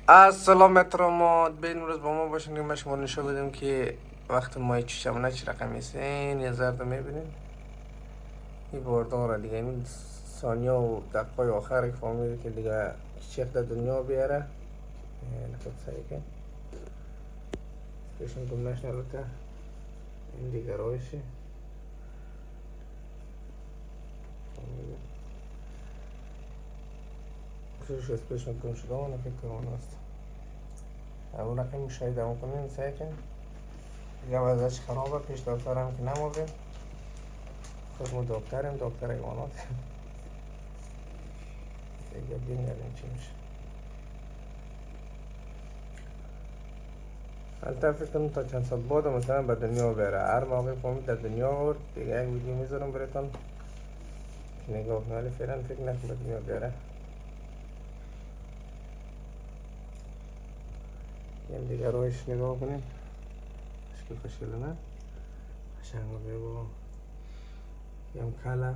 السلام احترامات به این روز با ما باشین که ما شما نشون بدیم که وقت ما چشمونه چه رقمی سین یه زرد میبینیم این باردار را دیگه این ثانیه و دقیقه آخر که فهمیده که دیگه چیخ در دنیا بیاره نکت سعی که پیشن گم نشنه البته این دیگه رویشه خصوص پیشن گم شده اون فکر کنم است اون رقم شاید همون کنین سعی کن دیگه وضعش خرابه پیش دکتر هم که نموردیم خود ما دکتر ایوانات دیگه بینگردیم چی میشه البته فکر کنم تا چند سال بعد مثلا به دنیا بره هر موقع فهمید در دنیا آورد دیگه یک ویدیو میذارم براتون که نگاه کنید ولی فعلا فکر نکنم به دنیا بیاره این دیگه رویش نگاه کنید شکل خوشگله نه قشنگ و بگو یم کلا